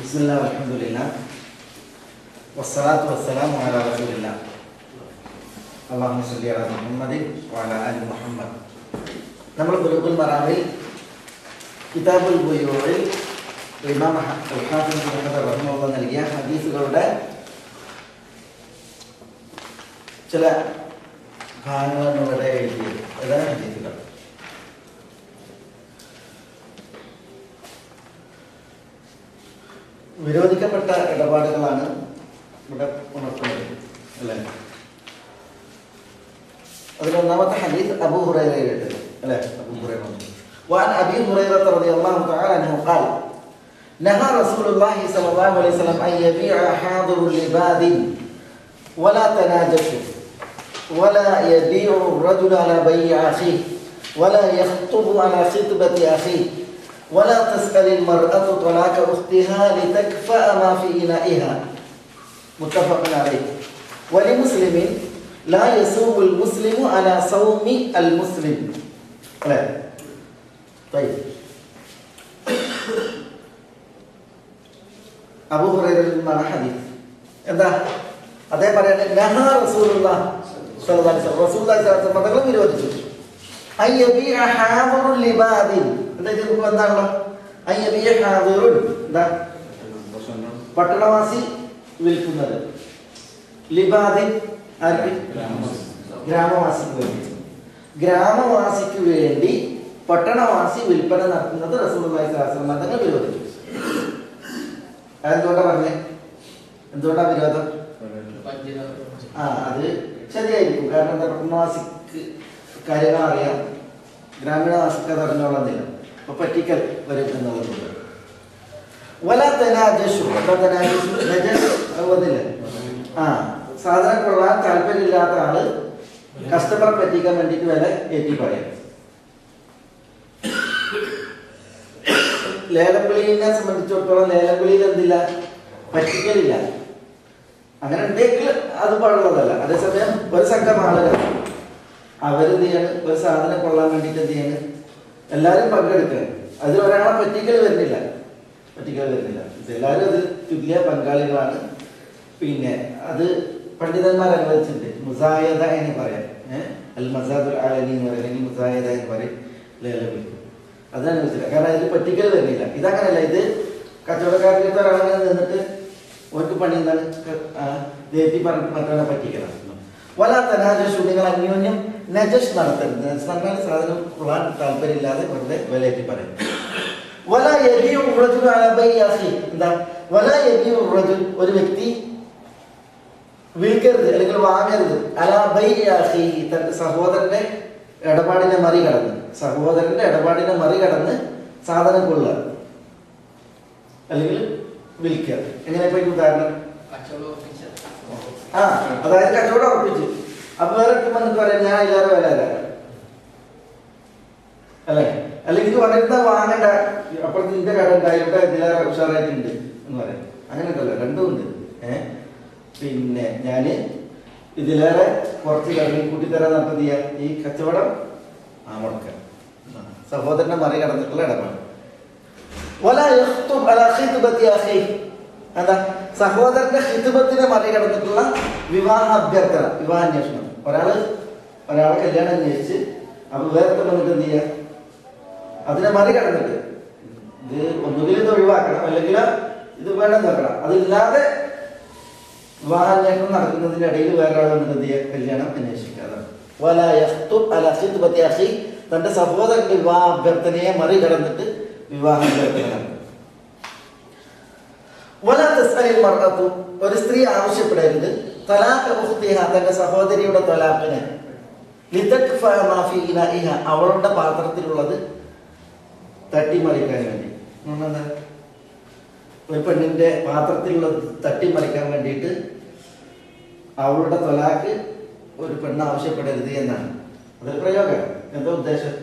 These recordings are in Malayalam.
ബിസ്മില്ലാഹി വൽഹംദുലില്ലാഹ് വസ്സലാത്തു വസ്സലാമു അലാ റസൂലില്ലാഹ് അല്ലാഹുമ്മ സ്വല്ലി അലാ മുഹമ്മദിൻ വഅലാ ആലി മുഹമ്മദ്. നമ്മൾ ബുലൂഗുൽ മറാമിൽ കിതാബുൽ ബുയൂഇൽ ഇമാം അൽ-ഹാഫിദ് ഇബ്നു ഹജർ റഹിമഹുല്ലാഹ് നൽകിയ ഹദീസുകളുടെ ചില ഭാഗങ്ങളാണ് ഇവിടെ എഴുതിയത്. ഏതാണ് ഹദീസുകൾ? വിരോധിക്കപ്പെട്ട ഇടപാടുകളാണ് ഇവിടെ ഉണർത്തുന്നത് അല്ലേ? അതിലൊന്നാമത്തെ ഹദീസ് അബൂ ഹുറൈറയുടെ അല്ലേ? അബൂ ഹുറൈറ وعن أبي هريرة رضي الله تعالى عنه قال نهى رسول الله صلى الله عليه وسلم أن يبيع حاضر لباد ولا تناجشوا ولا يبيع الرجل على بيع أخيه ولا يخطب على خطبة أخيه ولا تسأل المرأة طلاق أختها لتكفأ ما في إنائها متفق عليه. ولمسلم لا يصوم المسلم على صوم المسلم. طيب അബൂ ഹുറൈറയിൽ നിന്നാണ് ഹദീസ്. എന്താ അദ്ദേഹം പറയുന്നത്? നഹാ റസൂലുള്ളാഹി സ്വല്ലല്ലാഹു അലൈഹി വസല്ലം, റസൂലുള്ളാഹി സ്വല്ലല്ലാഹു അലൈഹി വസല്ലം തങ്ങൾ വിരോധിച്ചു അയ്യബിഅ ഹാദിറുൻ ലിബാദിൻ. എന്താ എന്താണല്ലോ അയ്യബിഅ ഹാദിറുൻ? എന്താ? പട്ടണവാസി വിൽക്കുന്നത്. ലിബാദിൻ ആർക്ക്? ഗ്രാമവാസിക്ക് വേണ്ടി. ഗ്രാമവാസിക്ക് വേണ്ടി പട്ടണവാസി വിൽപ്പന നടത്തുന്നത് റസൂലുള്ളാഹി സ്വല്ലല്ലാഹു അലൈഹി വസല്ലം തങ്ങൾ വിരോധിച്ചു. അതെന്തുകൊണ്ടാ പറഞ്ഞേ? എന്തുകൊണ്ടാ വിരോധം? അത് ശരിയായിരിക്കും. കാരണം എന്താ, പട്ടണവാസിക്ക് കാര്യങ്ങൾ അറിയാം, ഗ്രാമീണവാസിക്ക് അത് അറിഞ്ഞോളുന്നില്ല. അപ്പൊ പറ്റിക്കൽ വരും എന്നുള്ളതുകൊണ്ട്. സാധനം കൊള്ളാൻ താല്പര്യമില്ലാത്ത ആള് കസ്റ്റമറെ പറ്റിക്കാൻ വേണ്ടിയിട്ട് വില ഏറ്റി പറയാം. ലേലംവിളിയെ സംബന്ധിച്ചിടത്തോളം ലേലംവിളിയിൽ എന്തില്ല? പറ്റിക്കലില്ല. അങ്ങനെ ഉണ്ടെങ്കിൽ അത് പാടുള്ളതല്ല. അതേസമയം ഒരു സംഘം ആളുകൾ അവരെന്ത് ചെയ്യാണ്? ഒരു സാധനം കൊള്ളാൻ വേണ്ടിയിട്ട് എന്ത് ചെയ്യാണ്? എല്ലാവരും പങ്കെടുക്കുക. അതിൽ ഒരാളെ പറ്റിക്കൽ വരുന്നില്ല. എല്ലാവരും അതിൽ തുല്യ പങ്കാളികളാണ്. പിന്നെ അത് പണ്ഡിതന്മാർ അനുവദിച്ചിട്ടുണ്ട്. മുസായദ എന്ന് പറയാം. അൽ മസാദുൽ അലനി എന്ന് പറയും, അല്ലെങ്കിൽ മുസായദ എന്ന് പറയും ലേലവിളി. അത് അനുവദിച്ചില്ല. കാരണം അതിൽ പറ്റിക്കൽ വരുന്നില്ല. ഇതങ്ങനല്ല. ഇത് കച്ചവടക്കാർക്ക് ഒരാളങ്ങനെ നിന്നിട്ട് ഒരു പണി എന്താണ് ദേറ്റി പറഞ്ഞിട്ട് മറ്റൊരാളെ പറ്റിക്കണം. വലാത്ത നജഷ്, നിങ്ങൾ അന്യോന്യം നജഷ് നടത്തരുത്. നജ് സാധനം കൊള്ളാൻ താല്പര്യമില്ലാതെ വെറുതെ വിലയേറ്റി പറയും. എന്താ? ഒരു വ്യക്തി വിൽക്കരുത് അല്ലെങ്കിൽ വാങ്ങരുത് അലാ ബൈ അഖീ, തന്റെ സഹോദരന്റെ ഇടപാടിനെ മറികടന്ന് സാധനം കൊള്ളുക അല്ലെങ്കിൽ വിൽക്കുക. എങ്ങനെ? ഇപ്പൊ ഉദാഹരണം, അതായത് കച്ചവടം ഉറപ്പിച്ച് അപ്പൊ വേറെ വന്നിട്ട് പറയാം ഞാൻ ഇല്ലാതെ വില തരാം അല്ലെ? അല്ലെങ്കിൽ ഇത് പറയുന്ന വാങ്ങണ്ട, അപ്പുറത്ത് നിന്റെ കട ഉണ്ടായിട്ട് ഇതിലേറെ ഉഷാറായിട്ടുണ്ട് എന്ന് പറയാം. അങ്ങനെ ഉണ്ടല്ലോ, രണ്ടും ഉണ്ട്. പിന്നെ ഞാന് ഇതിലേറെ കുറച്ച് കടലിൽ കൂട്ടിത്തരാൻ നടത്തിയ ഈ കച്ചവടം മുടക്കുക. സഹോദരനെ മറികടന്നിട്ടുള്ള ഇടപാട്. എന്താ? സഹോദരന്റെ ഹിതുബത്തിനെ മറികടന്നിട്ടുള്ള വിവാഹ അഭ്യർത്ഥന, വിവാഹാന്വേഷണം. ഒരാളെ കല്യാണം അന്വേഷിച്ച് അപ്പൊ വേറെ വന്നിട്ട് എന്ത് ചെയ്യുക? അതിനെ മറികടന്നിട്ട് ഇത് ഒന്നുകിൽ ഇത് ഒഴിവാക്കണം, അല്ലെങ്കിൽ ഇത് വേണം നോക്കണം. അതില്ലാതെ വിവാഹാന്വേഷണം നടക്കുന്നതിന്റെ ഇടയിൽ വേറെ ആൾ വന്നിട്ട് എന്ത് ചെയ്യുക? കല്യാണം അന്വേഷിക്കാതെ. തന്റെ സഹോദരന്റെ വിവാഹ അഭ്യർത്ഥനയെ മറികടന്നിട്ട് വിവാഹ അഭ്യർത്ഥന. ഒരു സ്ത്രീ ആവശ്യപ്പെടരുത് തന്റെ സഹോദരിയുടെ തൊലാഖിനെ അവളുടെ പാത്രത്തിലുള്ളത് തട്ടിമറിക്കാൻ വേണ്ടി. ഒരു പെണ്ണിന്റെ പാത്രത്തിലുള്ളത് തട്ടിമറിക്കാൻ വേണ്ടിയിട്ട് അവളുടെ തൊലാഖ് ഒരു പെണ്ണ് ആവശ്യപ്പെടരുത് എന്നാണ് അതൊരു പ്രയോഗം. എന്താ ഉദ്ദേശം?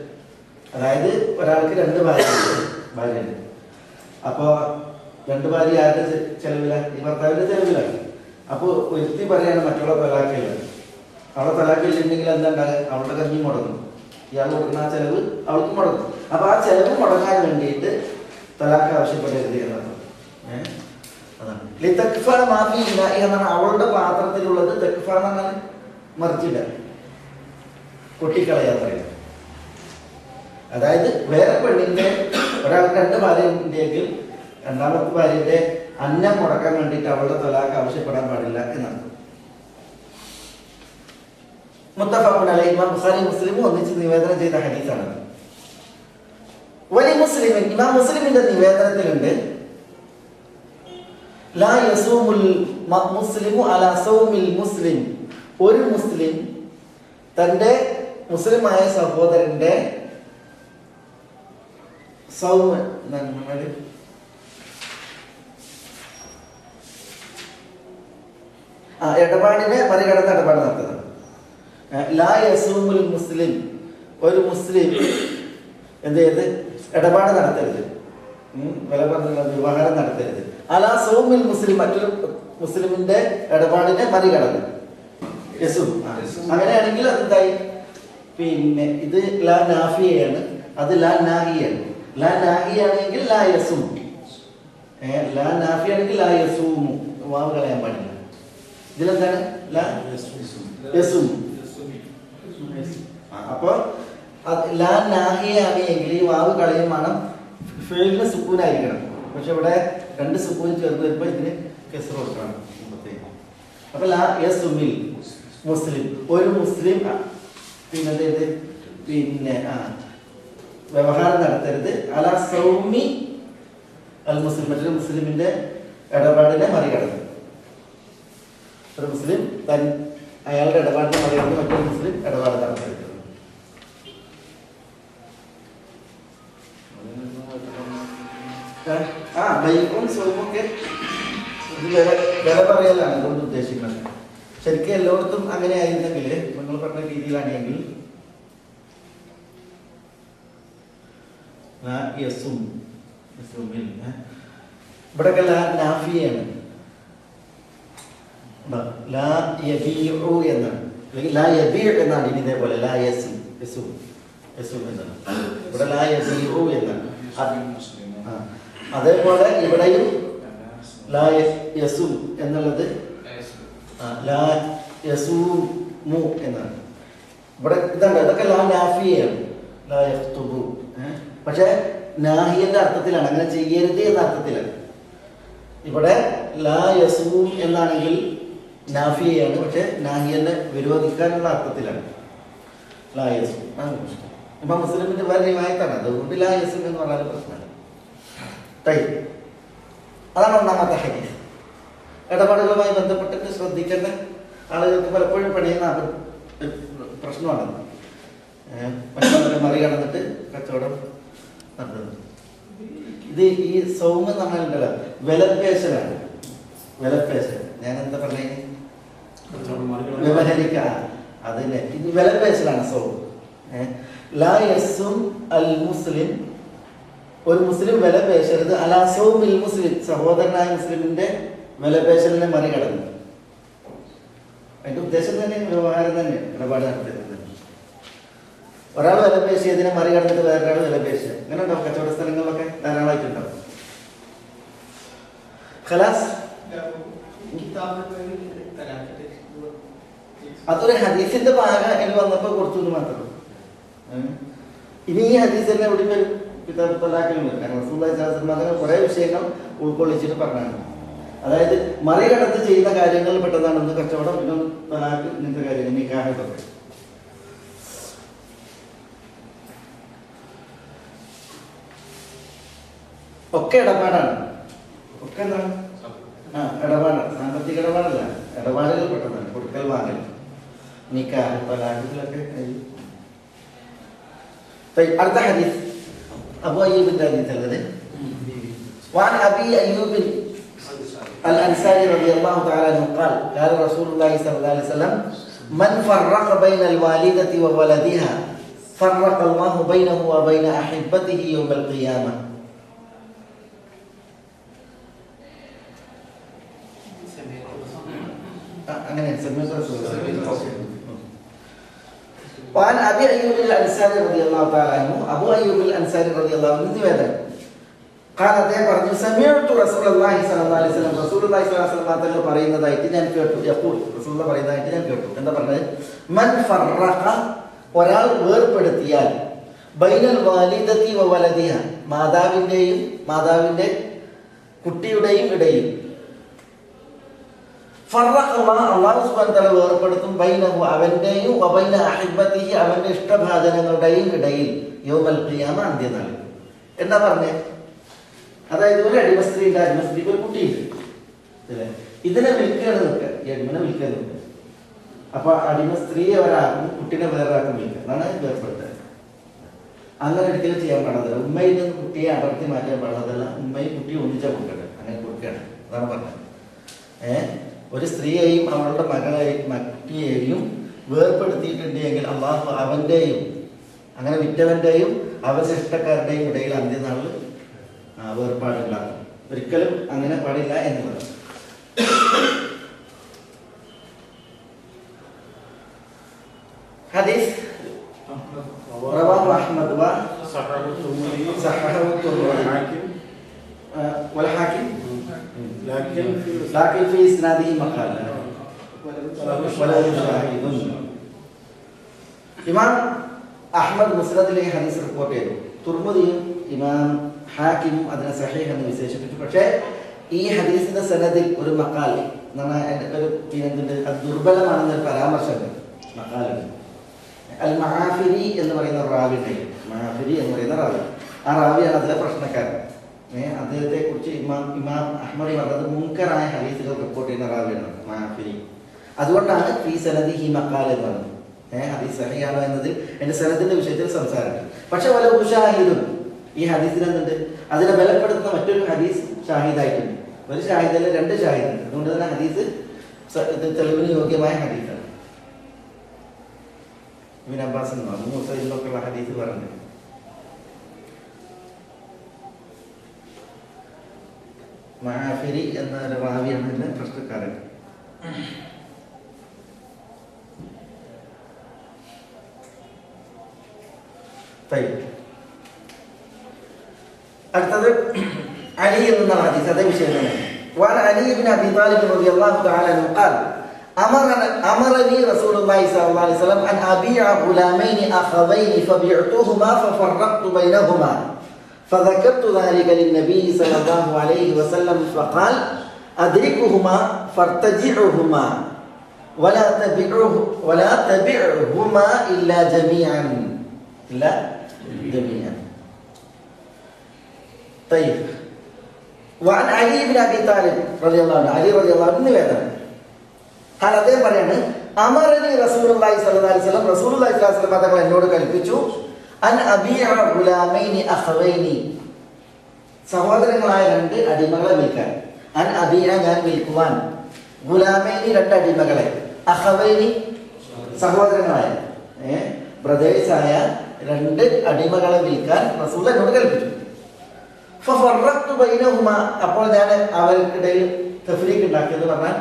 അതായത് ഒരാൾക്ക് രണ്ട് ഭാര്യയുണ്ട്. അപ്പോ രണ്ട് ഭാര്യ ആരുടെ ചെലവില? ഈ ഭർത്താവിന്റെ ചെലവിലാണ്. അപ്പൊ ഒരുത്തി പറയാണ് മറ്റുള്ള തൊലാക്കില്ല. അവളെ തൊലാക്കില്ലെങ്കിൽ എന്താ ഉണ്ടാകുക? അവളുടെ കഞ്ഞി മുടങ്ങും. ഇയാൾ കൊടുക്കുന്ന ആ ചെലവ് അവൾക്ക് മുടങ്ങും. അപ്പൊ ആ ചെലവ് മുടങ്ങാൻ വേണ്ടിയിട്ട് തലാഖ് ആവശ്യപ്പെടരുത് എന്നാണ്. ലിതക്ഫാന മാ ഫീ ഇനാഇഹ എന്നാണ് അവളുടെ പാത്രത്തിലുള്ളത്. തക്ഫ എന്ന് പറഞ്ഞാൽ മറിച്ചിട, കൊട്ടിക്കളയാൻ പറയുന്നത്. അതായത് വേറെ പെണ്ണിന്റെ ഒരാൾക്ക് 2 ഭാര്യ ഉണ്ടെങ്കിൽ രണ്ടാമത്തെ ഭാര്യന്റെ അന്നം മുടക്കാൻ വേണ്ടിയിട്ട് അവളുടെ തൊലാക്ക് ആവശ്യപ്പെടാൻ പാടില്ല എന്നാണ്. മുത്തഫഖുൻ അലൈഹി. ഇമാം ബുഖാരി മുസ്ലിമും ഒന്നിച്ച് നിവേദനം ചെയ്ത ഹദീസാണ്. വലി മുസ്ലിമിൻ, ഇമാം മുസ്ലിമിന്റെ നിവേദനത്തിലുണ്ട്, ലാ യസൂമുൽ മുസ്ലിമു അലാ സൗമിൽ മുസ്ലിം. ഒരു മുസ്ലിം തന്റെ മുസ്ലിമായ സഹോദരന്റെ സൗമ് ഇടപാടിനെ മറികടന്ന് ഇടപാട് നടത്തുന്നത്. ലാ യസൂമുൽ മുസ്ലിം, ഒരു മുസ്ലിം എന്ത് ചെയ്ത് ഇടപാട് നടത്തരുത്, വില പറഞ്ഞ വ്യവഹാരം നടത്തരുത്. അലാ സൗമിൽ മുസ്ലിം, മറ്റൊരു മുസ്ലിമിന്റെ ഇടപാടിനെ മറികടന്ന്. യസൂം അങ്ങനെയാണെങ്കിൽ അതെന്തായി? പിന്നെ ഇത് ലാ നാഫിയാണ്, അത് ലാ നാഹിയാണ്. ലാ നാഹിയാണെങ്കിൽ ലാ യസൂം, ലാ നാഫിയാണെങ്കിൽ ലാ യസൂമു, വാവ് കളയാൻ പാടില്ല. ഇതിലെന്താണ്? ലാ യസൂം. അപ്പൊ ലാ നാഹിയാണ് എങ്കിൽ ഈ വാവ് കളയും വേണം, ഫേലിന് സുക്കൂനായിരിക്കണം. പക്ഷെ ഇവിടെ 2 സുക്കൂൻ ചേർന്ന് വരുമ്പോൾ ഇതിന് കെസ്ർ കൊടുക്കണം. അപ്പൊ ലാ യസുമിൽ മുസ്ലിം, ഒരു മുസ്ലിം പിന്നെ വ്യവഹാരം നടത്തരുത്. അലാ സൗമി അൽ മുസ്ലിം, മറ്റൊരു മുസ്ലിമിന്റെ ഇടപാടിനെ മറികടന്ന്. ഒരു മുസ്ലിം അയാളുടെ ഇടപാടിനെ മറികടന്ന് മറ്റൊരു മുസ്ലിം ഇടപാട് നടത്തരുത്. ബൈക്കും സൗമൊക്കെ വില പറയലാണ് അതുകൊണ്ട് ഉദ്ദേശിക്കുന്നത്. ശരിക്കും എല്ലായിടത്തും അങ്ങനെ ആയിരുന്നെങ്കിൽ, നിങ്ങൾ പറഞ്ഞ രീതിയിലാണെങ്കിൽ ഇവിടെയൊക്കെ ലാ നാഫിയാണ്, ലാ യബീഉ എന്നാണ്, അല്ലെങ്കിൽ ലാ യബീഉ എന്നാണ്. ഇനി ഇതേപോലെ ലാ യസു എന്നാണ്, ഇവിടെ ലാ യബീഉ എന്നാണ്. അതേപോലെ ഇവിടെയും ലാ യസു എന്നുള്ളത് ലാ യസൂമു എന്നാണ്. ഇവിടെ ഇതുണ്ട്, ഇതൊക്കെ ലാ നാഫിയാണ്, ലാ യഖ്തുബു. പക്ഷെ നാഹിയന്റെ അർത്ഥത്തിലാണ്, അങ്ങനെ ചെയ്യരുത് എന്ന അർത്ഥത്തിലാണ്. ഇവിടെ ലാ യസൂം എന്നാണെങ്കിൽ നാഫിയാണ്, പക്ഷെ നാഹിയനെ വിരോധിക്കാനുള്ള അർത്ഥത്തിലാണ് ലാ യസൂം. ഇപ്പൊ മുസ്ലിമിന്റെ വേറെ റിവായത്താണ്, അതുകൊണ്ട് ലാ യസൂം എന്ന് പറഞ്ഞാൽ പ്രശ്നമാണ്. അതാണ് ഒന്നാമത്തെ ഹദീസ്. ഇടപാടുകളുമായി ബന്ധപ്പെട്ടിട്ട് ശ്രദ്ധിക്കേണ്ട ആളുകൾക്ക് പലപ്പോഴും പണിയുന്ന പ്രശ്നമാണ് മറ്റുള്ളവരെ മറികടന്നിട്ട് കച്ചവടം നടത്തുന്നത്. ഇത് ഈ സൗമ് എന്ന് പറഞ്ഞാൽ വിലപേശലാണ്. വിലപേശൽ ഞാൻ എന്താ പറഞ്ഞ വ്യവഹരിക്ക, അതിനെ ഇത് വിലപേശലാണ് സൗം. ലാ യസും അൽ മുസ്ലിം, ഒരു മുസ്ലിം വില പേശരുത് അലാ സൗമിൽ മുസ്ലിം, സഹോദരനായ മുസ്ലിമിന്റെ വിലപേശലിനെ മറികടന്നു. അതിന്റെ ഉദ്ദേശം തന്നെ വ്യവഹാരം തന്നെ, ഇടപാട് നടത്തുന്നത്. ഒരാൾ വിലപേശിയതിനെ മറികടന്നിട്ട് വേറൊരാൾ വിലപേശുക, അങ്ങനെ ഉണ്ടാവും. കച്ചവട സ്ഥലങ്ങളിലൊക്കെ ധാരാളമായിട്ടുണ്ടാവും. ഖലാസ്, അതൊരു ഹദീസിന്റെ ഭാഗം എനിക്ക് വന്നപ്പോൾ കൊടുത്തു എന്ന് മാത്രം. ഇനി ഈ ഹദീസ് തന്നെ എവിടെ വരും? കിതാബ് തലാഖിലുണ്ട്. കാരണം റസൂലുള്ളാഹി സ്വല്ലല്ലാഹു അലൈഹി വസല്ലം കുറേ വിഷയങ്ങൾ ഉൾക്കൊള്ളിച്ചിട്ട് പറഞ്ഞാണ്. അതായത് മറികടന്ന് ചെയ്യുന്ന കാര്യങ്ങൾ പെട്ടതാണെന്ന് കച്ചവടം, പിന്നെ തലാഖ്, ഇങ്ങനത്തെ കാര്യങ്ങൾ, നിക്കാഹ്, ഇതൊക്കെ. ഒക്കെ ഇടപാടാണ്. ഒക്കെ എന്താണ്? ഇടപാടാണ്. സാമ്പത്തിക ഇടപാടല്ല, ഇടപാടുകൾ പെട്ടതാണ്. കൊടുക്കൽ വാങ്ങൽ, നിക്കാഹ്, തലാഖ്, ഇതിലൊക്കെ. അടുത്ത ഹദീസ് അബൂ അയ്യൂബിന്റെ ഹദീസ്. وعن أبي أيوب الأنصاري رضي الله تعالى عنه قال قال رسول الله صلى الله عليه وسلم من فرق بين الوالدة وولدها فرق الله بينه وبين أحبته يوم القيامة. وعن أبي أيوب الأنصاري رضي الله تعالى عنه, അബൂ അയ്യൂബ് അൻസാരി റളിയല്ലാഹു അൻഹു നിവേദനം, കാരണം അദ്ദേഹം പറഞ്ഞു സമിഅ്തു റസൂലുള്ളാഹി സ്വല്ലല്ലാഹു അലൈഹി വസല്ലം റസൂലുള്ളാഹി സ്വല്ലല്ലാഹു അലൈഹി വസല്ലം തങ്ങൾ പറയുന്നതായിട്ട് ഞാൻ കേട്ടു. യഖൂൽ റസൂലുള്ളാഹി പറയുന്നതായിട്ട് ഞാൻ കേട്ടു. എന്താ പറഞ്ഞത്? മൻ ഫറഖ ഒരാൾ വേർപ്പെടുത്തിയാൽ ബൈനൽ വാലിദതി വ വലദിഹ മാതാവിൻ്റെയും മാതാവിൻ്റെ കുട്ടിയുടെയും ഇടയിൽ ഫറഖ അല്ലാഹു സുബ്ഹാനഹു വ തആല വേർപ്പെടുത്തും ബൈനഹു അവൻ്റെയും വ ബൈന അഹിബ്ബതിഹി അവൻ്റെ ഇഷ്ടഭാജനങ്ങളുടെയും ഇടയിൽ യൗമൽ ഖിയാമ അന്ത്യനാൾ. എന്താ പറഞ്ഞേ? അതായത് ഒരു അടിമ സ്ത്രീ ഉണ്ട്, അടിമ സ്ത്രീക്ക് ഒരു കുട്ടിയുണ്ട് അല്ലേ? ഇതിനെ വിൽക്കുകയാണ് നിൽക്കുക, ഈ അടിമനെ വിൽക്കാൻ നിൽക്കുക. അപ്പൊ അടിമ സ്ത്രീയെ ഒരാൾക്കും കുട്ടീനെ വേറൊരാൾക്കും വിൽക്കുക, അതാണ് വേർപ്പെടുത്തുക. അങ്ങനെ ഒരിക്കലും ചെയ്യാൻ പാടില്ല. ഉമ്മയിൽ നിന്ന് കുട്ടിയെ അടർത്തി മാറ്റാൻ പാടില്ല. ഉമ്മയും കുട്ടിയും ഒന്നിച്ചാൽ കൊടുക്കട്ടെ, അങ്ങനെ കൊടുക്കുകയാണ്. അതാണ് പറഞ്ഞത്. ഒരു സ്ത്രീയെയും അവളുടെ മകളെയും വേർപ്പെടുത്തിയിട്ടുണ്ടെങ്കിൽ അള്ളാഹു അവൻ്റെയും അങ്ങനെ വിറ്റവൻ്റെയും അവരുടെ ഇഷ്ടക്കാരുടെയും ഇടയിൽ അന്ത്യനാളിൽ വേർപാടുണ്ടാകും. ഒരിക്കലും അങ്ങനെ പാടില്ല എന്നുള്ളത്. ഹദീസ് റവാഹു അഹ്മദ് വ സഹഹഹു الحاكم والحاكم لكن في إسناده مقال ولا شاهد. ഇമാം അഹ്മദ് മുസ്നദിലെ ഹദീസ് റിപ്പോർട്ട് ചെയ്തു. തുർമുദിയും ഇമാം ഹാക്കിമും അതിനെ സഹീഹ് എന്ന് വിശേഷിപ്പിച്ചു. പക്ഷേ ഈ ഹദീസിന്റെ സനദിൽ ഒരു മക്കാൽ ഒരു ദുർബലമാണെന്നൊരു പരാമർശമുണ്ട്. മക്കാലുണ്ട്. അൽ മഹാഫിരി എന്ന് പറയുന്ന റാവിയുടെ മഹാഫിരി എന്ന് പറയുന്ന റാവി, ആ റാവിയാണ് അതിലെ പ്രശ്നക്കാരൻ. അദ്ദേഹത്തെ കുറിച്ച് ഇമാം അഹ്മദി പറഞ്ഞത് മുൻകറായ ഹദീസുകൾ റിപ്പോർട്ട് ചെയ്യുന്ന റാവിയാണ് മഹാഫിരി. അതുകൊണ്ടാണ് ഈ സനദി ഹി മക്കാൽ എന്ന് പറഞ്ഞത്. ഹദീസ് സഹിയാണോ എന്നതിൽ എൻ്റെ സനദിന്റെ വിഷയത്തിൽ സംസാരമുണ്ട്. പക്ഷെ വല ഉഷാഹിദും ഈ ഹദീസിന് എന്തുണ്ട്? അതിനെ ബലപ്പെടുത്തുന്ന മറ്റൊരു ഹദീസ് ഷാഹിദായിട്ടുണ്ട്. ഒരു ഷാഹിദല്ല, രണ്ട് ഷാഹിദുണ്ട്. അതുകൊണ്ട് തന്നെ ഹദീസ് തെളിവിന് യോഗ്യമായ ഹദീസാണ്. ഇബ്നു അബ്ബാസ് അബൂ മൂസ ഇതിലൊക്കെയുള്ള ഹദീസ് പറഞ്ഞു. മഹാഫിരി എന്ന റാവിയാണ് ഇതിന്റെ പ്രശ്നക്കാരൻ. അടുത്തത് അലി എന്ന ഹദീസ്, അതേ വിഷയം തന്നെ. وعن علي بن ابي طالب رضي الله تعالى عنه قال امرني رسول الله صلى الله عليه وسلم ان ابيع غلامين اخذين فبعتهما ففرقت بينهما فذكرت ذلك للنبي صلى الله عليه وسلم فقال ادركهما فارتجعهما ولا تبعهما الا جميعا طيب. وعن علي بن ابي طالب رضي الله عنه علي رضي الله عنه നിവേദനം. അദ്ദേഹം പറയാണ് അമറനി റസൂലുള്ളാഹി സ്വല്ലല്ലാഹു അലൈഹി വസല്ലം റസൂലുള്ളാഹി സ്വല്ലല്ലാഹു അലൈഹി വസല്ലം തങ്ങൾ എന്നോട് കൽപ്പിച്ചു അൻ അബീഅ ഗുലാമൈനി അഖവൈനി സഹോദരങ്ങളായ രണ്ട് അടിമകളെ വിൽക്കാൻ. അൻ അബീഅ ഞാൻ വിൽക്കുവാൻ, ഗുലാമൈനി രണ്ട് അടിമകളെ, അഖവൈനി സഹോദരങ്ങളായ ബ്രദേഴ്സായ രണ്ട് അടിമകളെ വിൽക്കാൻ റസൂൽ എന്നോട് കൽപ്പിച്ചു. ഫഫറഖ്തു ബൈനഹുമാ അപ്പോൾ ഞാൻ അവർക്കിടയിൽ തഫ്രീഖ് ഉണ്ടാക്കിയെന്ന് പറഞ്ഞാൽ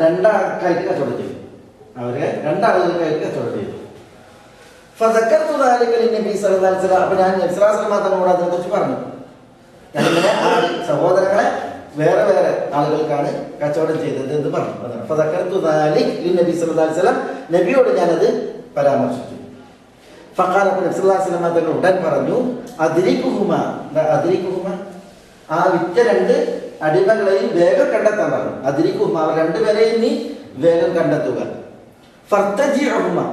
രണ്ടാൾക്കാർക്ക് കച്ചവടം ചെയ്തു. അവര് രണ്ടാളുകൾക്കായിട്ട് കച്ചവടം ചെയ്തു. ഫദക്കർതു ദാലിക ലിന്നബി സല്ലല്ലാഹു അലൈഹി വസല്ലം അപ്പോൾ ഞാൻ നബി സല്ലല്ലാഹു അലൈഹി വസല്ലം തന്നോട് അതിനെക്കുറിച്ച് പറഞ്ഞു. ഞാനിങ്ങനെ ആ സഹോദരങ്ങളെ വേറെ വേറെ ആളുകൾക്കാണ് കച്ചവടം ചെയ്തത് എന്ന് പറഞ്ഞു. ഫദക്കർതു ദാലിക ലിന്നബി സല്ലല്ലാഹു അലൈഹി വസല്ലം നബിയോട് ഞാനത് പരാമർശിച്ചു. ഫഖാല നബി സല്ലല്ലാഹു അലൈഹി വസല്ലം തങ്ങൾ ഉടൻ പറഞ്ഞു അദ്രികുഹുമാ ആ വിറ്റ രണ്ട് അടിമകളെയും വേഗം കണ്ടെത്താൻ പറഞ്ഞു. അതിരിക്കുഹുമാ അവർ രണ്ടുപേരെയും നീ വേഗം കണ്ടെത്തുക. ഫർത്തജിഉഹുമാ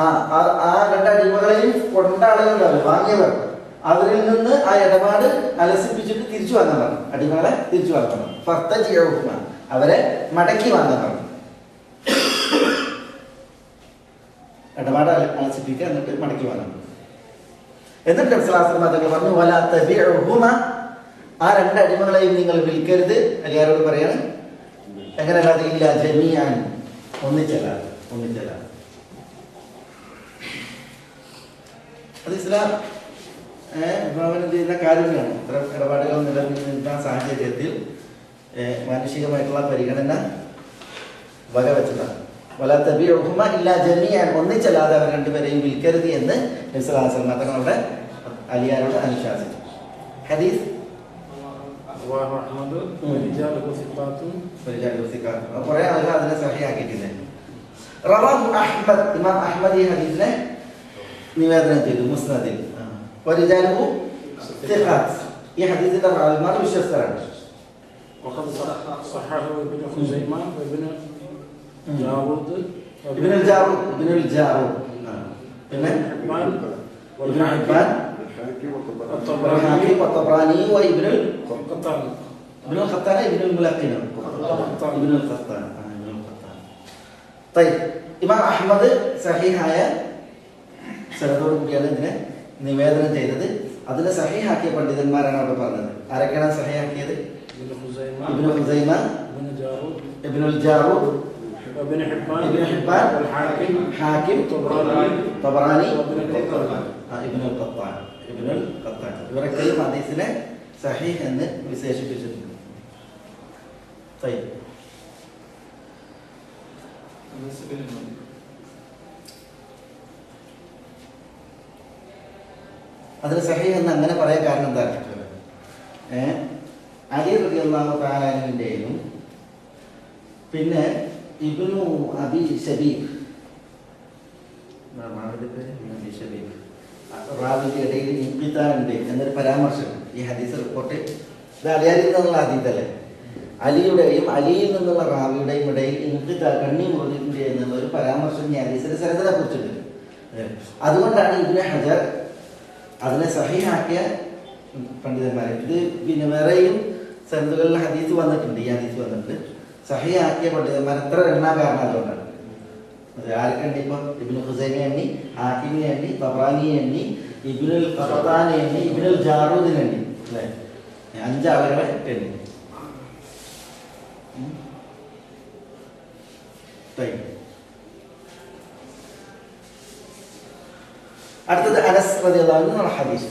ആ രണ്ട് അടിമകളെയും കൊണ്ട ആളുകളുണ്ടാവില്ല വാങ്ങിയവർ, അവരിൽ നിന്ന് ആ ഇടപാട് അലസിപ്പിച്ചിട്ട് തിരിച്ചു വാങ്ങാൻ പറഞ്ഞു. അടിമകളെ തിരിച്ചു വാങ്ങാൻ പറഞ്ഞു. ഫർത്തജിഉഹുമാ അവരെ മടക്കി വാങ്ങാൻ പറഞ്ഞു. ഇടപാട് അലസിപ്പിക്കുക, എന്നിട്ട് മടക്കി വാങ്ങാൻ പറഞ്ഞു. എന്നിട്ട് നബി സല്ലല്ലാഹു അലൈഹി വസല്ലം തങ്ങൾ പറഞ്ഞു വലാ തബിഉഹുമാ ആ രണ്ട് അടിമകളെയും നിങ്ങൾ വിൽക്കരുത്. അലിയാരോട് പറയാണ് എങ്ങനെയല്ലാതെ ഇല്ല ജമീഅൻ ഒന്നിച്ചല്ലാതെ അത് ഇസ്ലാം വിഭാവനം ചെയ്യുന്ന കാര്യങ്ങളാണ്. ഇത്തരം ഇടപാടുകൾ നിലനിൽക്കുന്ന സാഹചര്യത്തിൽ മാനുഷികമായിട്ടുള്ള പരിഗണന വകവെച്ചതാണ്. വലാ തബിഉഹുമാ ഇല്ലാ ജമീഅൻ ഒന്നിച്ചല്ലാതെ അവർ രണ്ടുപേരെയും വിൽക്കരുത് എന്ന് നബി സല്ലല്ലാഹു അലൈഹി വസല്ലം തങ്ങളുടെ അലിയാരോട് അനുശാസിച്ചു. ഹദീസ് കുറെ ആളുകൾ അതിനെ സഹിയാക്കിയിട്ടില്ല. റവാഹു അഹ്മദ്, ഇമാം അഹ്മദ് ഈ ഹദീസിനെ നിവേദനം ചെയ്തു മുസ്നദിൽ. വരിജാലുഹു സിഖാത്ത്, ഈ ഹദീസിന്റെ റാവിമാർ വിശ്വസ്തരാണ്. ഇബ്നുൽ ജാറൂദ് പിന്നെ ഇബ്നു ഹിബ്ബാൻ الحاكم والطبراني وابن القطان ابن الملقن ابن القطان. طيب ഇമാം അഹ്മദ് സഹീഹായ സനദോട് കൂടിയാണ് ഇതിനെ നിവേദനം ചെയ്തത്. അതിനെ സഹീഹാക്കിയ പണ്ഡിതന്മാരാണ് അവിടെ പറഞ്ഞത്. ആരൊക്കെയാണ് സഹീഹാക്കിയത്? ഇബ്നു ഖുസൈമ, ഇബ്നുൽ ജാറൂദ്, ഇബ്നു ഹിബ്ബാൻ, ഹാക്കിം, തബറാനി, ഇബ്നുൽ ഖത്താൻ. ഇവരൊക്കെയും ഹദീസിനെ സഹീഹ് എന്ന് വിശേഷിപ്പിച്ചിട്ടുണ്ട്. അതിന് സഹീഹ് എന്ന് അങ്ങനെ പറയാൻ കാരണം എന്താ? അലി റളിയല്ലാഹു തആല അൻഹുവിന്റെയും പിന്നെ ഇബ്നു അബി ശബീബ് റാവിന്റെ ഇടയിൽ ഇൻഖിതാഉണ്ട് എന്നൊരു പരാമർശം ഈ ഹദീസ് റിപ്പോർട്ട്. ഇത് അലിയിൽ നിന്നുള്ള ഹദീസല്ലേ? അലിയുടെയും അലിയിൽ നിന്നുള്ള റാവിയുടെയും ഇടയിൽ ഇൻഖിതാ, കണ്ണി മുറിഞ്ഞിട്ടുണ്ട് എന്നുള്ള ഒരു പരാമർശം ഈ ഹദീസിന്റെ സനദിനെ കുറിച്ചിട്ടുണ്ട്. അതുകൊണ്ടാണ് ഇബ്നു ഹജർ അതിനെ സഹീഹാക്കിയ പണ്ഡിതന്മാരെ, ഇത് പിന്നെ വേറെയും സനദുകളിൽ ഹദീസ് വന്നിട്ടുണ്ട്, ഈ ഹദീസ് വന്നിട്ടുണ്ട്. സഹീഹാക്കിയ പണ്ഡിതന്മാർ എത്ര എണ്ണാൻ കാരണം അതുകൊണ്ടാണ്. ആർക്കുണ്ട്? ഇപ്പൊ ഇബ്നു ഖുസൈമ എണ്ണി, ഹാക്കിമിനെ എണ്ണി, തബറാനിയെ എണ്ണി, ഇബ്നുൽ ഖത്താനെ എണ്ണി, ഇബ്നുൽ ജാറൂദിനെ എണ്ണി, അല്ലേ? 5 ആളുകളെ എണ്ണി. അടുത്തത് അനസ് റളിയല്ലാഹു അൻഹു ഹദീസ്.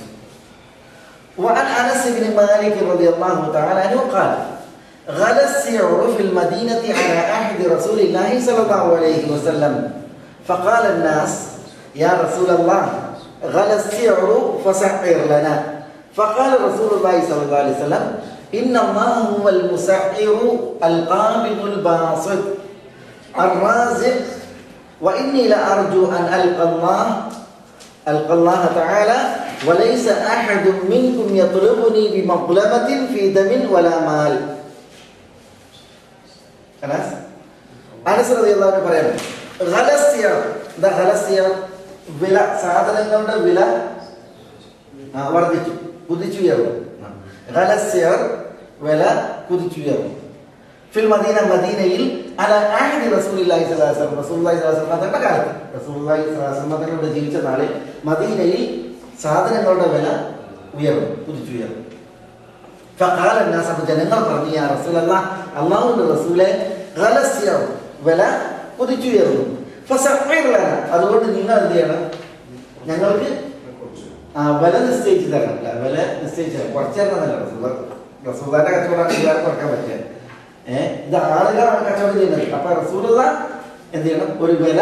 وعن أنس بن مالك رضي الله تعالى عنه قال غلا السعر في المدينة على عهد رسول الله صلى الله عليه وسلم فقال الناس يا رسول الله غلا السعر فسعر لنا فقال رسول الله صلى الله عليه وسلم إن الله هو المسعر القابض الباسط الرازق وإني لأرجو أن ألقى الله تعالى وليس أحد منكم يطلبني بمظلمة في دم ولا مال. അനസ് റളിയല്ലാഹു അൻഹു പറയുന്നു, വില, സാധനങ്ങളുടെ വില വർദ്ധിച്ചു, കുതിച്ചുയർന്നു. വില കുതിച്ചുയർന്നു. ഫിൽ മദീന, മദീനയിൽ അല അഹദി റസൂലുള്ളാഹി സ്വല്ലല്ലാഹു അലൈഹി വസല്ലം, റസൂലുള്ളാഹി സ്വല്ലല്ലാഹു അലൈഹി വസല്ലം തങ്ങളുടെ കാലത്ത്, റസൂലുള്ളാഹി സ്വല്ലല്ലാഹു അലൈഹി വസല്ലം തങ്ങളുടെ ജീവിച്ച നാളിൽ മദീനയിൽ സാധനങ്ങളുടെ വില ഉയർന്നു, കുതിച്ചുയർന്നു. ഫഖാല الناس, ജനങ്ങൾ പറഞ്ഞു, യാ റസൂലല്ലാഹ്, അല്ലാഹുവിന്റെ റസൂലേ, വില കുതിച്ചുയർന്നു. അതുകൊണ്ട് നിങ്ങൾ എന്ത് ചെയ്യണം? ഞങ്ങൾക്ക് വില നിശ്ചയിച്ചു തരണം. വില നിശ്ചയിച്ചു തരണം, കുറച്ചേരണമല്ല. റസൂലിന്റെ കച്ചവടമാണ് ഇല്ലാതെ കുറക്കാൻ പറ്റുക. ഇത് ആളുകളാണ് കച്ചവടം ചെയ്യുന്നത്. അപ്പൊ റസൂലുള്ള എന്ത് ചെയ്യണം? ഒരു വില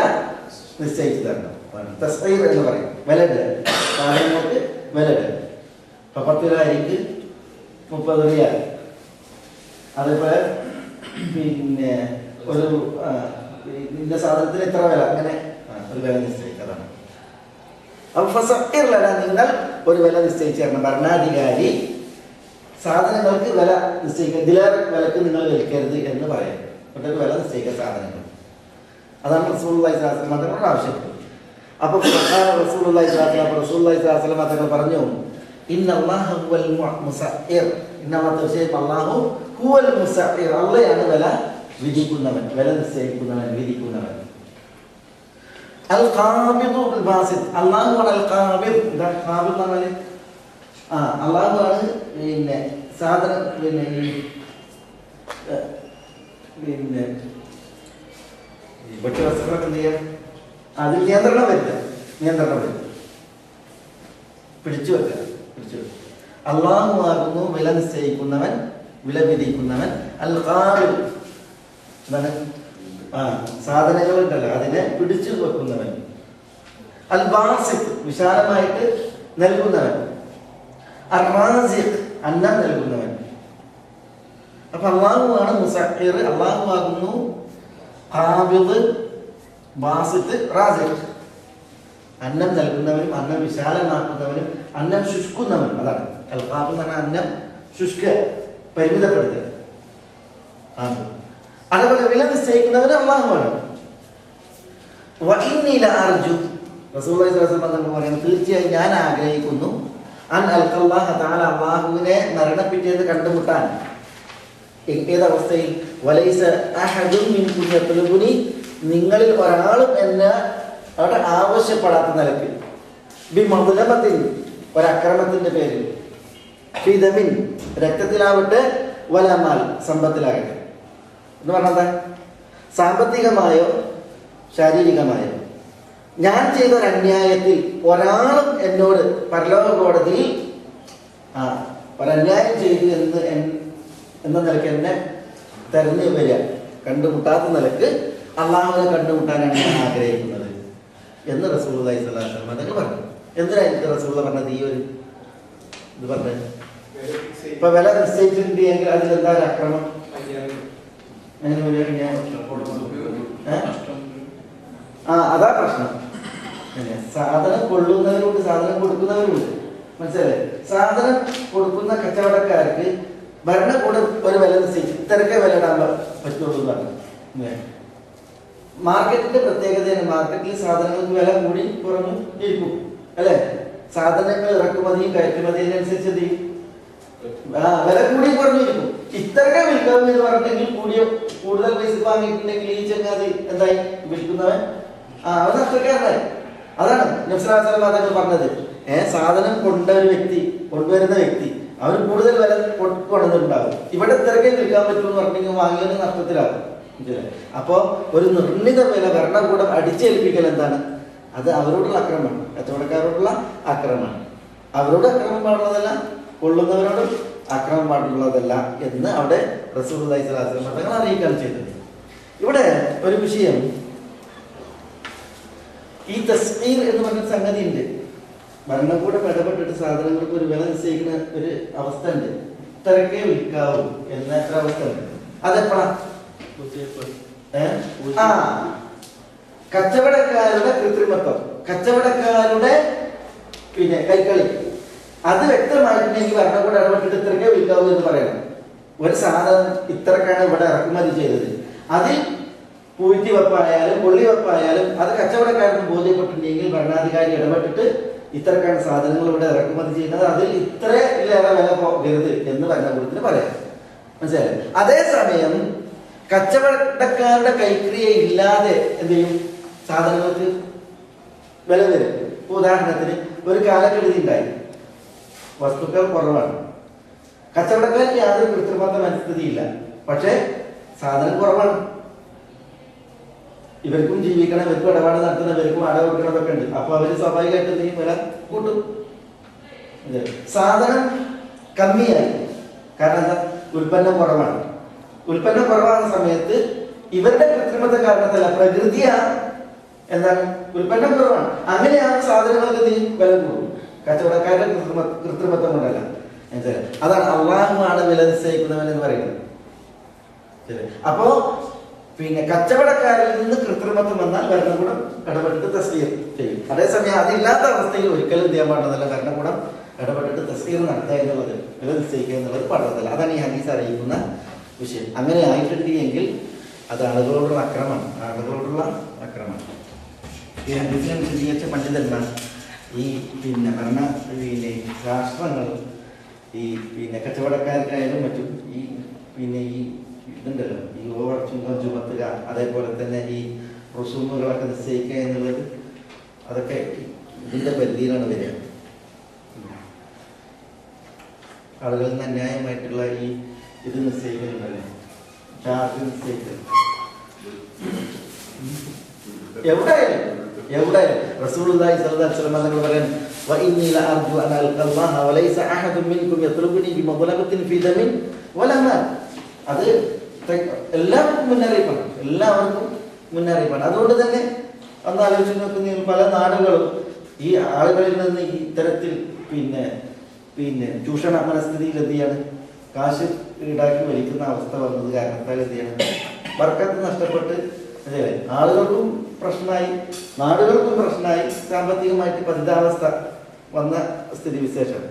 നിശ്ചയിച്ചു തരണം. തസ്ബീർ എന്ന് പറയും, വില ഇടുക, സാധനങ്ങൾക്ക് വില ഇടുക. ഇപ്പൊ 10 രൂപയ്ക്ക് 30 റിയാൽ, അതേപോലെ പിന്നെ ഒരു ഇന്ന സാധനത്തിന് എത്ര വില, അങ്ങനെ ഒരു വില നിശ്ചയിക്കാതാണ്. അപ്പൊ ഫസഇർലന, നിങ്ങൾ ഒരു വില നിശ്ചയിച്ചു തരണം. ഭരണാധികാരി സാധനങ്ങൾക്ക് വില നിശ്ചയിക്കുക, ഇതിലേറെ വിലക്ക് നിങ്ങൾ വിൽക്കരുത് എന്ന് പറയാം. ഒട്ടൊക്കെ വില നിശ്ചയിക്കുക സാധനങ്ങൾ. അതാണ് റസൂലുള്ളാഹി സ്വല്ലല്ലാഹു അലൈഹി വസല്ലം തങ്ങളോട് ആവശ്യപ്പെട്ടത്. അപ്പൊ റസൂലുള്ളാഹി സ്വല്ലല്ലാഹു അലൈഹി വസല്ലം തങ്ങൾ പറഞ്ഞു, ഇന്നല്ലാഹ ഹുവൽ മുസഇർ, തീർച്ചയായും അല്ലാഹു ഹുവൽ മുസഇർ, അള്ളയാണ് വില വിധിക്കുന്നവൻ, വില നിശ്ചയിക്കുന്നവൻ, വിധിക്കുന്നവൻ. അൽ ഖാബിദു ബിൽ ബാസിത്, അല്ലാഹുവാണ് അൽ ഖാബിദ്. എന്താ ഖാബിദ് എന്ന് പറഞ്ഞാൽ? അല്ലാഹുവാണ് പിന്നെ സാധനം, പിന്നെ ഭക്ഷ്യ വസ്തുക്കളൊക്കെ എന്ത് ചെയ്യാം? അതിൽ നിയന്ത്രണം വരുത്തുക, പിടിച്ചു വെക്കുക. അല്ലാഹു ആകുന്നു വില നിശ്ചയിക്കുന്നവൻ, വില വിധിക്കുന്നവൻ. അൽ ഖാബിദ് എന്താണ്? സാധനങ്ങളുണ്ടല്ലോ അതിനെ പിടിച്ചു വെക്കുന്നവൻ. അൽ ബാസിത്ത്, വിശാലമായിട്ട് നൽകുന്നവൻ. അർ-റാസിഖ് അന്നം നൽകുന്നവൻ. അപ്പൊ അള്ളാഹുവാണ് മുസഖിർ, അള്ളാഹുവാകുന്നു ഖാബിദ്, ബാസിത്ത്, റാസിഖ്. അന്നം നൽകുന്നവനും അന്നം വിശാലമാക്കുന്നവനും അന്നം ശുഷ്കുന്നവനും. അതാണ് അൽ ഖാബിദ് എന്ന് പറഞ്ഞാൽ അന്നം ശുഷ്ക, പരിമിതപ്പെടുത്തുക. അതുപോലെ വില നിശ്ചയിക്കുന്നവന് അള്ളാഹുവാണ്. വഇന്നി ലഅർജു, റസൂലുള്ളാഹി സ്വല്ലല്ലാഹു അലൈഹി വസല്ലം പറയുന്നു, തീർച്ചയായും ഞാൻ ആഗ്രഹിക്കുന്നു അൻ അൽഖല്ലാഹ തആല, അള്ളാഹുവിനെ മരണപ്പിറ്റേന്ന് കണ്ടുമുട്ടാൻ. ഏതവസ്ഥയിൽ? വലൈസ അഹദുൻ മിൻകും യത്ലുബുനി, നിങ്ങളിൽ ഒരാളും എന്നെ അവിടെ ആവശ്യപ്പെടാത്ത നിലയ്ക്ക്, ബിമദ്ലമത്തിൻ, ഒരക്രമത്തിന്റെ പേരിൽ, ഫിദമിൻ, രക്തത്തിലാവട്ടെ, വലമാൽ, സമ്പത്തിലാകട്ടെ. എന്ന് പറഞ്ഞത് സാമ്പത്തികമായോ ശാരീരികമായോ ഞാൻ ചെയ്ത ഒരു അന്യായത്തിൽ ഒരാളും എന്നോട് പരലോക കോടതിയിൽ ഒരന്യായം ചെയ്തു എന്ന നിലയ്ക്ക് എന്നെ തെരഞ്ഞു വരിക, കണ്ടുമുട്ടാത്ത നിലക്ക് അള്ളാഹുവിനെ കണ്ടുമുട്ടാനാണ് ഞാൻ ആഗ്രഹിക്കുന്നത് എന്ന് റസൂലുള്ളാഹി സ്വല്ലല്ലാഹു അലൈഹി വസല്ലം തങ്ങൾ പറഞ്ഞു. എന്തിനായിരിക്കും റസൂലുള്ള പറഞ്ഞത് ഈ ഒരു ഇത് പറഞ്ഞത്? ഇപ്പൊ വില നിശ്ചയിച്ചിട്ടുണ്ടെങ്കിൽ അതിലെന്താ ഒരു അക്രമം? അതാ പ്രശ്നം. സാധനം കൊള്ളുന്നവരുണ്ട്, സാധനം കൊടുക്കുന്നവരുണ്ട്. മനസ്സിലായി? സാധനം കൊടുക്കുന്ന കച്ചവടക്കാർക്ക് ഭരണകൂടം ഒരു വില നിശ്ചയിച്ചു, ഇത്രയൊക്കെ വില ഇടാൻ പറ്റുള്ളൂ എന്നാണ്. മാർക്കറ്റിന്റെ പ്രത്യേകതയാണ്, മാർക്കറ്റിൽ സാധനങ്ങൾക്ക് വില കൂടി കുറഞ്ഞു ഇരിക്കും അല്ലെ? സാധനങ്ങൾ ഇറക്കുമതിയും കയറ്റുമതിയനുസരിച്ച് എന്ത് ചെയ്യും? വില കൂടി കുറഞ്ഞിരിക്കും. ഇത്രയൊക്കെ വിൽക്കാം എന്ന് പറഞ്ഞിട്ടെങ്കിൽ കൂടുതൽ പൈസ വാങ്ങിയിട്ടുണ്ടെങ്കിൽ ഈ ചങ്ങാതി എന്തായി വിൽക്കുന്നവൻ അവൻ നഷ്ടക്കാരനായി. അതാണ് നബി സല്ലല്ലാഹു അലൈഹി വസല്ലം പറഞ്ഞത്. സാധനം കൊണ്ടുവരുന്ന വ്യക്തി അവന് കൂടുതൽ വില കൊണ്ടുവന്നിട്ടുണ്ടാകും. ഇവിടെ ഇത്രയൊക്കെ വിൽക്കാൻ പറ്റുമെന്ന് പറഞ്ഞെങ്കിൽ വാങ്ങിയവന് നഷ്ടത്തിലാകും. അപ്പോ ഒരു നിർണിത വില ഭരണകൂടം അടിച്ചേൽപ്പിക്കൽ എന്താണ്? അത് അവരോടുള്ള അക്രമമാണ്, കച്ചവടക്കാരോടുള്ള അക്രമമാണ്. അവരോട് അക്രമം പാടുള്ളതല്ല, കൊള്ളുന്നവരോടും അക്രമം പാടുള്ളതല്ല എന്ന് അവിടെ റസൂലുള്ളാഹി സ്വല്ലല്ലാഹു അലൈഹി വസല്ലം തങ്ങൾ അറിയിക്കുകയാണ് ചെയ്തത്. ഇവിടെ ഒരു വിഷയം, ഈ തസ്മീർ എന്ന് പറഞ്ഞ സംഗതി ഉണ്ട്. ഭരണകൂടം ഇടപെട്ടിട്ട് സാധനങ്ങൾക്ക് ഒരു വില നിശ്ചയിക്കുന്ന ഒരു അവസ്ഥ ഉണ്ട്. ഇത്രയൊക്കെ വിൽക്കാവൂ എന്ന എത്ര അവസ്ഥ ഉണ്ട്. അതെപ്പോഴാ? കച്ചവടക്കാരുടെ കൃത്രിമത്വം, കച്ചവടക്കാരുടെ കൈക്കളി, അത് വ്യക്തമായിട്ടുണ്ടെങ്കിൽ ഭരണകൂടം ഇടപെട്ടിട്ട് ഇത്രയൊക്കെ വിൽക്കാവൂ എന്ന് പറയണം. ഒരു സാധനം ഇത്രക്കാണ് ഇവിടെ ഇറക്കുമതി ചെയ്തത്, അതിൽ പൂഴ്ത്തി വെപ്പായാലും കൊള്ളി വെപ്പായാലും അത് കച്ചവടക്കാരന് ബോധ്യപ്പെട്ടിട്ടുണ്ടെങ്കിൽ ഭരണാധികാരി ഇടപെട്ടിട്ട് ഇത്രക്കാണ് സാധനങ്ങൾ ഇവിടെ ഇറക്കുമതി ചെയ്യുന്നത്, അതിൽ ഇത്രയിലേറെ വില പോകരുത് എന്ന് ഭരണകൂടത്തിന് പറയാം. മനസ്സിലായി? അതേസമയം കച്ചവടക്കാരുടെ കൈക്രിയ ഇല്ലാതെ എന്ത് ചെയ്യും? സാധനങ്ങൾക്ക് വില വരും. ഉദാഹരണത്തിന് ഒരു കാലക്കെടുതി ഉണ്ടായി, വസ്തുക്കൾ കുറവാണ്, കച്ചവടക്കാർക്ക് യാതൊരു കൃത്രിമത്വ മനസ്ഥിതിയില്ല, പക്ഷെ സാധനം കുറവാണ്. ഇവർക്കും ജീവിക്കണം, ഇവർക്കും ഇടപാട് നടത്തുന്നവർക്കും അടവ് വെക്കണതൊക്കെ ഉണ്ട്. അപ്പൊ അവര് സ്വാഭാവികമായിട്ട് എന്തെങ്കിലും വില കൂട്ടും. സാധനം കമ്മിയായി, കാരണം എന്താ? ഉൽപ്പന്നം കുറവാണ്. ഉൽപ്പന്നം കുറവാകുന്ന സമയത്ത് ഇവരുടെ കൃത്രിമത്വ കാരണത്തല്ല, പ്രകൃതിയാ എന്താണ്? ഉൽപ്പന്നം കുറവാണ്. അങ്ങനെയാണ് സാധനങ്ങൾക്ക് എന്ത് ചെയ്യും? വില കൂടും. കച്ചവടക്കാരുടെ കൃത്രിമത്വം കൊണ്ടല്ല. അതാണ് അള്ളാഹുവാണ് വില നിശ്ചയിക്കുന്നവൻ എന്ന് പറയുന്നത്. അപ്പോ കച്ചവടക്കാരിൽ നിന്ന് കൃത്രിമത്വം വന്നാൽ ഭരണകൂടം ഇടപെട്ടിട്ട് തസ്തീർ ചെയ്യും. അതേസമയം അതില്ലാത്ത അവസ്ഥയിൽ ഒരിക്കലും എന്ത് ചെയ്യാൻ പാടുന്നതല്ല, ഭരണകൂടം ഇടപെട്ടിട്ട് തസ്തീർ നടത്തുക എന്നുള്ളത്, വില നിശ്ചയിക്കുക എന്നുള്ളത് പാടുന്നതല്ല. അതാണ് ഈ ഹദീസ് അറിയിക്കുന്ന വിഷയം. അങ്ങനെ ആയിട്ടുണ്ടെങ്കിൽ അത് ആളുകളോടുള്ള അക്രമമാണ്, ആളുകളോടുള്ള അക്രമമാണ്. ഈ ഹദീസിനെ വിശദീകരിച്ച പണ്ഡിതന്മാർ ഈ ഭരണ രാഷ്ട്രങ്ങൾ ഈ കച്ചവടക്കാർക്കായാലും മറ്റും ഈ ഇതുണ്ടല്ലോ, ഈ ഓവർ ചുങ്കം ചുമത്തുക, അതേപോലെ തന്നെ ഈ റുസൂമുകളൊക്കെ നിശ്ചയിക്കുക എന്നുള്ളത്, അതൊക്കെ ഇതിന്റെ പരിധിയിലാണ് വരിക. ആളുകളിൽ നിന്ന് അന്യായമായിട്ടുള്ള ഈ ഇത് നിശ്ചയിക്കുന്നുണ്ടല്ലോ, ചാർജ് നിശ്ചയിക്കുന്നത് എവിടെയായാലും റസൂലുള്ളാഹി സ്വല്ലല്ലാഹു അലൈഹി വസല്ലം തങ്ങൾ പറയുന്നു, വഇന്നി ലഅർജു അൻ അൽഖല്ലാഹ വലൈസ അഹദുൻ മിൻകും യത്ലുബുനി ബിമദ്ലബത്തിൻ ഫീ ദമിൻ വലമാൽ. അത് എല്ലാവർക്കും മുന്നറിയിപ്പാണ്, എല്ലാവർക്കും മുന്നറിയിപ്പാണ്. അതുകൊണ്ട് തന്നെ അന്ന് ആലോചിച്ച് നോക്കുന്ന പല നാടുകളും ഈ ആളുകളിൽ നിന്ന് ഇത്തരത്തിൽ പിന്നെ ചൂഷണ മനസ്ഥിതിയിൽ എന്ത് ചെയ്യാണ്, കാശ് ഈടാക്കി വലിക്കുന്ന അവസ്ഥ വന്നത് കാരണത്താൽ എന്ത് ചെയ്യണം, ബർക്കത്ത് നഷ്ടപ്പെട്ട് അതെ ആളുകൾക്കും പ്രശ്നമായി, നാടുകൾക്കും പ്രശ്നമായി, സാമ്പത്തികമായിട്ട് പതിതാവസ്ഥ വന്ന സ്ഥിതിവിശേഷം.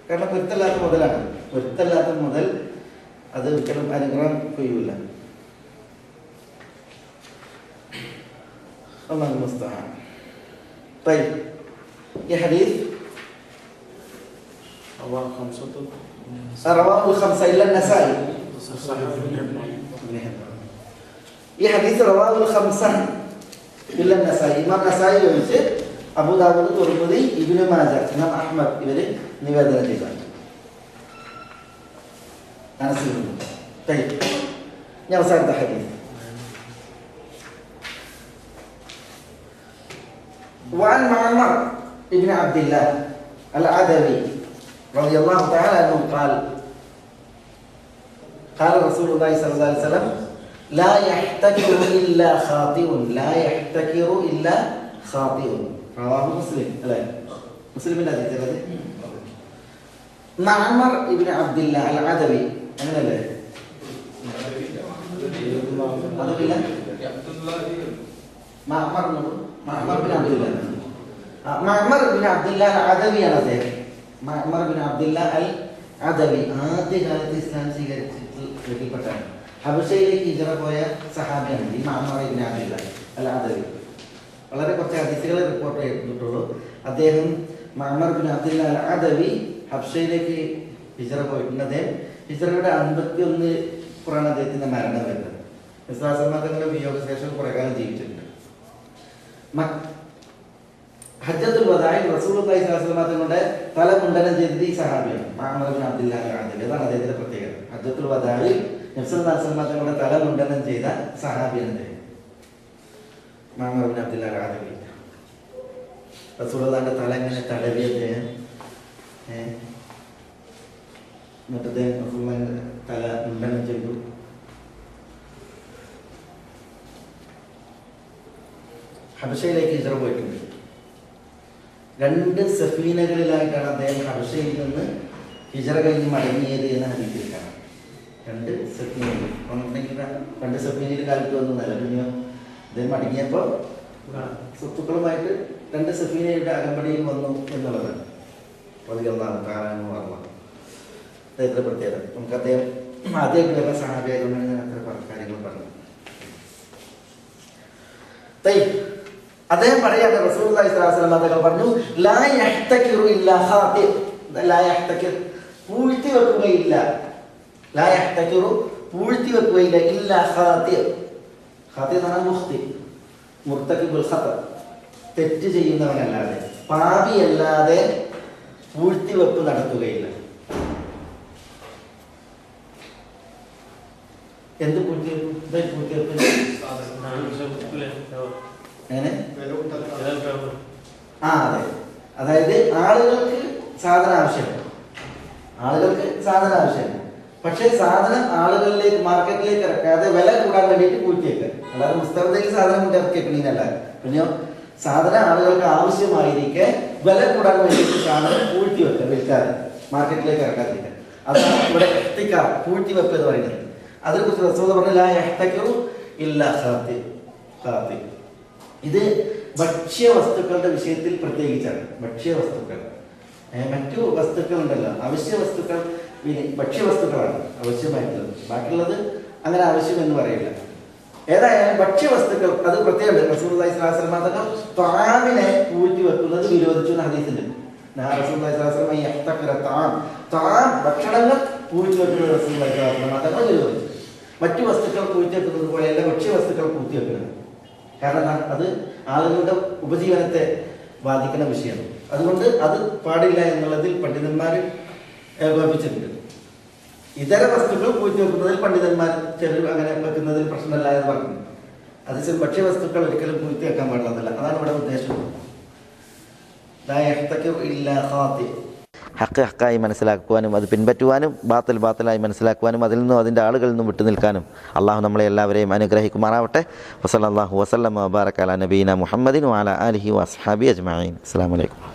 കാരണം പൊരുത്തല്ലാത്ത മുതലാണ്, പൊരുത്തല്ലാത്ത മുതൽ അത് ഒരിക്കലും അനുഗ്രഹം ചെയ്യൂല. അല്ലാഹു മുസ്തആൻ. طيب ഈ ഹദീസ് رواه الخمسة إلا النسائي. ഈ ഹദീസ് റവാഹു الخمسة إلا النسائي. ഇമാം നസായി ഒഴിച്ച് അബൂ ദാവൂദ്, തുർമുദി, ഇബ്നു മാജ, ഇമാം അഹ്മദ് ഇവര് നിവേദനം ചെയ്തതാണ്. طيب ഞാൻ അവസാനത്തെ ഹദീസ്. وعن معمر ابن عبد الله العدوي رضي الله تعالى عنه قال قال رسول الله صلى الله عليه وسلم لا يحتكر إلا خاطئ لا يحتكر إلا خاطئ رواه مسلم. അല്ലേ, മുസ്ലിമിന്റെ ഹദീസ്. മഅമർ ഇബ്നു അബ്ദുല്ല അൽ അദവി അങ്ങനെയല്ലേ, അതല്ല മഅമർ ബിൻ അബ്ദുല്ല, മഅമർ ബിൻ അബ്ദുല്ല അൽ അദവിയാണ് അദ്ദേഹം. മഅമർ ബിൻ അബ്ദുല്ല അൽ അദവി ആദ്യകാലത്ത് ഇസ്ലാം സ്വീകരിച്ചിട്ടുള്ളപ്പെട്ട ഹബശയിലേക്ക് ഹിജറ പോയ സഹാബിയാണ് ഈ മഅമർ ബിൻ അബ്ദുല്ല അൽ അദവി. വളരെ കുറച്ച് ഹദീസുകൾ റിപ്പോർട്ട് ചെയ്തിട്ടുള്ളൂ. അദ്ദേഹം മഅമർ ബിൻ അബ്ദുല്ല അൽ അദവി ഹബശയിലേക്ക് ഹിജറ പോയിട്ടുണ്ട്. അദ്ദേഹം ഹിജറയുടെ 51 പുറാണ് അദ്ദേഹത്തിന്റെ മരണം വരുന്നത്. വിശ്വാസമാതങ്ങളുടെ വിയോഗശേഷം കുറെ കാലം ജീവിച്ചിട്ടുണ്ട്. ഹജ്ജത്തുൽ വദാഇൽ റസൂലുള്ളാഹി സ്വല്ലല്ലാഹു അലൈഹി വസല്ലം തങ്ങളുടെ തല മുണ്ടനം ചെയ്തത് ഈ സഹാബിയാണ്, മഅമർ ബിൻ അബ്ദുല്ല അൽ അദവി. അതാണ് അദ്ദേഹത്തിന്റെ പ്രത്യേകത. ഹജ്ജത്തുൽ വദാഇൽ നബി സല്ലല്ലാഹു അലൈഹി വസല്ലം തങ്ങളുടെ തല മുണ്ടനം ചെയ്ത സഹാബിയാണ് അദ്ദേഹം, മഅമർ ബിൻ അബ്ദുല്ല അൽ അദവി. റസൂലുള്ളാഹിന്റെ തല ഇങ്ങനെ തടവി അദ്ദേഹം എന്നിട്ട് റസൂലുള്ളാഹിന്റെ തല മുണ്ടനം ചെയ്തു. ഹബശയിലേക്ക് ഹിജറ പോയിട്ടുണ്ട്. 2 സഫീനകളിലായിട്ടാണ് അദ്ദേഹം ഹബശയിൽ നിന്ന് ഹിജറ കഴിഞ്ഞ് മടങ്ങിയത് എന്ന ഹദീസിൽ കാണാം. 2 സഫീനകൾ ഒന്നുണ്ടെങ്കിൽ 2 സഫീനയിൽ കാലത്ത് വന്നതല്ല. പിന്നെ അദ്ദേഹം മടങ്ങിയപ്പോൾ സ്വത്തുക്കളുമായിട്ട് 2 സഫീനയുടെ അകമ്പടിയിൽ വന്നു എന്നുള്ളതാണ്. റളിയല്ലാഹു തആല അൻഹു അദ്ദേഹത്തിന്റെ പ്രത്യേകത. നമുക്ക് അദ്ദേഹം ആദ്യമായിട്ട് വരുന്ന സഹാബിയായതുകൊണ്ടാണ് ഞാൻ അത്ര കാര്യങ്ങൾ പറഞ്ഞത്. അദ്ദേഹം പറയാണ്, റസൂലുള്ളാഹി സ്വല്ലല്ലാഹു അലൈഹി വസല്ലം തങ്ങൾ പറഞ്ഞു, ലാ യഹ്തകിറു ഇല്ലാ ഖാതി, ലാ യഹ്തകിർ പൂഴ്ത്തി വെക്കുകയില്ല, ലാ യഹ്തകിറു പൂഴ്ത്തി വെക്കുകയില്ല, ഇല്ലാ ഖാതി, ഖാതി എന്ന് പറഞ്ഞാൽ മുഖ്തി, മുർതകിബുൽ ഖത, തെറ്റ് ചെയ്യുന്നവനല്ലാതെ, പാപിയല്ലാതെ പൂഴ്ത്തി വെപ്പ് നടത്തുകയില്ല. എന്ത് പൂഴ്ത്തി വെപ്പ്? പൂഴ്ത്തി വെപ്പ് എങ്ങനെ? അതെ, അതായത് ആളുകൾക്ക് സാധനം ആവശ്യമാണ്, പക്ഷെ സാധനം ആളുകളിലേക്ക് മാർക്കറ്റിലേക്ക് ഇറക്കാതെ വില കൂടാൻ വേണ്ടിയിട്ട് പൂഴ്ത്തിയേക്കുക. അല്ലാതെ മുസ്തഫയിൽ സാധനം കൊണ്ട് ഇറക്കിയേക്കണീനല്ല. പിന്നെയോ സാധനം ആളുകൾക്ക് ആവശ്യമായിരിക്കെ വില കൂടാൻ വേണ്ടിയിട്ട് സാധനം പൂഴ്ത്തി വെക്കുക, വിൽക്കാതെ മാർക്കറ്റിലേക്ക് ഇറക്കാതിരിക്കുക. അതാണ് ഇവിടെ പൂഴ്ത്തി വെപ്പ് എന്ന് പറയുന്നത്. അതിനെക്കുറിച്ച് റസൂൽ പറഞ്ഞു, ലാ യഹ്തകിറു ഇല്ലാ ഖാതി. ഇത് ഭക്ഷ്യവസ്തുക്കളുടെ വിഷയത്തിൽ പ്രത്യേകിച്ചാണ്. ഭക്ഷ്യവസ്തുക്കൾ, മറ്റു വസ്തുക്കൾ ഉണ്ടല്ലോ, അവശ്യ വസ്തുക്കൾ ഭക്ഷ്യവസ്തുക്കളാണ് ആവശ്യമായിട്ടുള്ളത്. ബാക്കിയുള്ളത് അങ്ങനെ ആവശ്യം എന്ന് പറയില്ല. ഏതായാലും ഭക്ഷ്യവസ്തുക്കൾ അത് പ്രത്യേകത. റസൂലുള്ളാഹി സ്വല്ലല്ലാഹു അലൈഹി വസല്ലം തങ്ങൾ ത്വാമിനെ പൂഴ്ത്തി വെക്കുന്നത് വിരോധിച്ചു എന്ന് ഹദീസിലുണ്ട്. റസൂലുള്ളാഹി സ്വല്ലല്ലാഹു അലൈഹി വസല്ലം ഭക്ഷണങ്ങൾ പൂഴ്ത്തി വെക്കുന്നത് റസൂലുള്ളാഹി സ്വല്ലല്ലാഹു അലൈഹി വസല്ലം തങ്ങൾ വിരോധിച്ചു. മറ്റു വസ്തുക്കൾ പൂഴ്ത്തി വെക്കുന്നത് പോലെയല്ല ഭക്ഷ്യവസ്തുക്കൾ പൂഴ്ത്തി വെക്കുന്നത്. കാരണം അത് ആളുകളുടെ ഉപജീവനത്തെ ബാധിക്കുന്ന വിഷയമാണ്. അതുകൊണ്ട് അത് പാടില്ല എന്നുള്ളതിൽ പണ്ഡിതന്മാർ ഏകോപിച്ചിട്ടുണ്ട്. ഇതര വസ്തുക്കൾ പൂഴ്ത്തി വെക്കുന്നതിൽ പണ്ഡിതന്മാർ ചിലർ അങ്ങനെ വെക്കുന്നതിൽ പ്രശ്നമല്ല എന്ന് പറഞ്ഞു. അത് ഭക്ഷ്യവസ്തുക്കൾ ഒരിക്കലും പൂഴ്ത്തി വെക്കാൻ പാടില്ലെന്നല്ല. അതാണ് ഇവിടെ ഉദ്ദേശം. ഹക്ക് ഹക്കായി മനസ്സിലാക്കുവാനും അത് പിൻപറ്റുവാനും ബാത്തിൽ ബാത്തിലായി മനസ്സിലാക്കുവാനും അതിൽ നിന്നും അതിൻ്റെ ആളുകളിൽ നിന്നും വിട്ടുനിൽക്കാനും അള്ളാഹു നമ്മളെ എല്ലാവരെയും അനുഗ്രഹിക്കുമാറാവട്ടെ. വസല്ലല്ലാഹു വസല്ലമ വബാറക അലാ നബീന മുഹമ്മദിൻ വഅലാ ആലിഹി വഅസ്ഹാബിഹി അജ്മഈൻ. അസ്സലാമു അലൈക്കും.